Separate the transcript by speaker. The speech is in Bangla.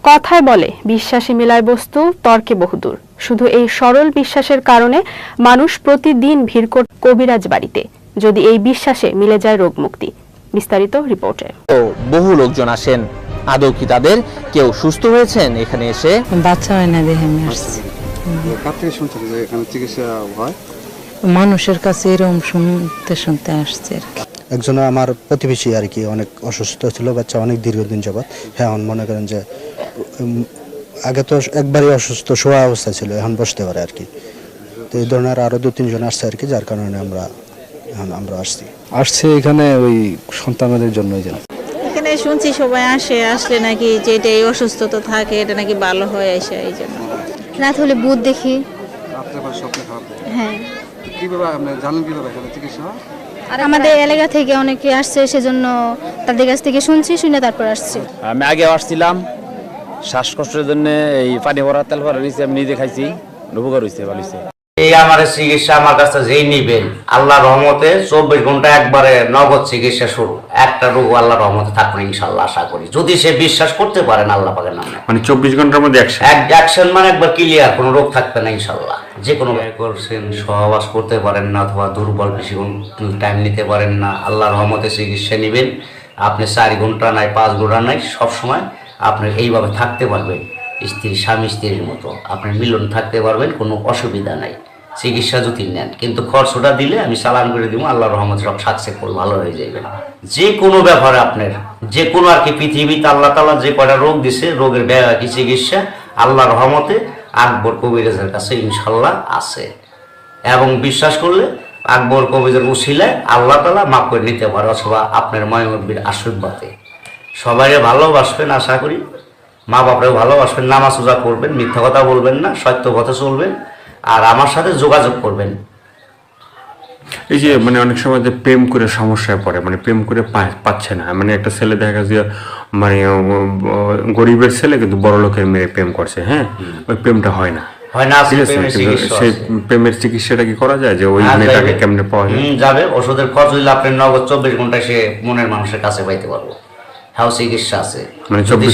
Speaker 1: কথায় বলে বিশ্বাসে মিলায় বস্তু তর্কে বহুদূর। শুধু এই সরল বিশ্বাসের কারণে মানুষ প্রতিদিন ভিড় করে কবিরাজ বাড়িতে, যদি এই বিশ্বাসে মিলে যায় রোগ মুক্তি। বিস্তারিত রিপোর্টে।
Speaker 2: বহু লোকজন আসেন, আদৌ কি তাদের কেউ সুস্থ হয়েছেন এখানে এসে?
Speaker 3: বাচ্চা হয় না দেখে আমি আসছি।
Speaker 4: কার থেকে শুনছেন যে এখানে চিকিৎসা হয়?
Speaker 3: মানুষের কাছে এরকম শুনতে শুনতে আসছে আর কি।
Speaker 5: একজন আমার প্রতিবেশী আর কি অনেক অসুস্থ ছিল, বাচ্চা অনেক দীর্ঘদিন যাবৎ। হ্যাঁ, মনে করেন যে আগে তো একবারই অসুস্থ শোয়া অবস্থা ছিল, এখন বসতে পারে আর কি। তো এই ধরনের আরো 2-3 জন আসছে আর কি, যার কারণে আমরা আসছি
Speaker 4: এখানে ওই সন্তানদের জন্যই যেন।
Speaker 6: এখানে শুনছি সবাই আসলে নাকি যে এটা এই অসুস্থতা থাকে এটা নাকি ভালো হয়ে আসে, এই জন্য
Speaker 7: রাত হলে ভূত দেখি।
Speaker 4: আপনার স্বপ্নে খারাপ?
Speaker 7: হ্যাঁ।
Speaker 4: কিভাবে আপনি জানেন কিভাবে এখানে চিকিৎসা হয়?
Speaker 7: আমাদের এলাকা থেকে অনেকে আসছে, সেজন্য তাদের কাছ থেকে শুনে তারপর আসছি।
Speaker 8: আমি আগে আসছিলাম শ্বাসকষ্টের জন্য, এই পানি ভরা তেল ভরা নিয়েছি, আমি নিজে খাইছি, উপকার হয়েছে, ভালো হয়েছে।
Speaker 9: এই আমার চিকিৎসা আমার কাছে যেই নিবেন আল্লাহর রহমতে 24 ঘন্টা একবারে নগদ চিকিৎসা শুরু। একটা রোগ আল্লাহর রহমতে থাকবে ইনশাআল্লাহ, আশা করি, যদি সে বিশ্বাস করতে পারেন আল্লাহ পাকের নামে।
Speaker 10: মানে 24 ঘন্টার মধ্যে
Speaker 9: অ্যাকশন মানে একবার ক্লিয়ার, কোনো রোগ থাকবে না ইনশাআল্লাহ। যে কোনো করছেন, সহবাস করতে পারেন না অথবা দুর্বল বেশিক্ষণ টাইম নিতে পারেন না, আল্লাহর রহমতে চিকিৎসা নেবেন। আপনি 4 ঘন্টা নাই 5 ঘন্টা নাই, সবসময় আপনি এইভাবে থাকতে পারবেন, স্বামী স্ত্রীর মতো আপনি মিলন থাকতে পারবেন, কোনো অসুবিধা নাই চিকিৎসা যদি নেন। কিন্তু খরচটা দিলে আমি চালান করে দিব, আল্লাহর রহমতে সব সাকসেসফুল ভালো হয়ে যাবে। যে কোনো ব্যাপারে আপনার যে কোনো আর কি পৃথিবীতে আল্লাহ তাআলা যে কয়টা রোগ দিছে, রোগের কি চিকিৎসা আল্লাহর রহমতে আকবর কবিরাজের কাছে ইনশাল্লাহ আছে। এবং বিশ্বাস করলে আকবর কবিরাজের উসিলায় আল্লাহ তাআলা মাফ করে নিতে পারে, অথবা আপনার মায়মুরবির আশীর্বাদে। সবাই ভালোবাসবেন, আশা করি মা বাপরেও ভালোবাসবেন, নামাজ রোজা করবেন, মিথ্যা কথা বলবেন না, সত্য পথে চলবেন, আর আমার সাথে যোগাযোগ করবেন।
Speaker 10: এই যে মানে অনেক সময় যে প্রেম করে সমস্যায় পড়ে, মানে প্রেম করে পাচ্ছে না, মানে একটা ছেলে দেখা যায় মানে গরিবের ছেলে কিন্তু বড় লোকের মেয়ে প্রেম করছে, হ্যাঁ, ওই প্রেমটা হয় না, ঠিক আছে, সেই প্রেমের চিকিৎসাটা কি করা যায়? যে ওই মেয়েটাকে কেমনে পাওয়া
Speaker 9: যাবে? ওষুধের খরচ হইলে আপনি নগদ 24 ঘন্টায় সে মনের মানুষের কাছে পাইতে পারবো। হ্যাঁ, চিকিৎসা আছে, মানে 24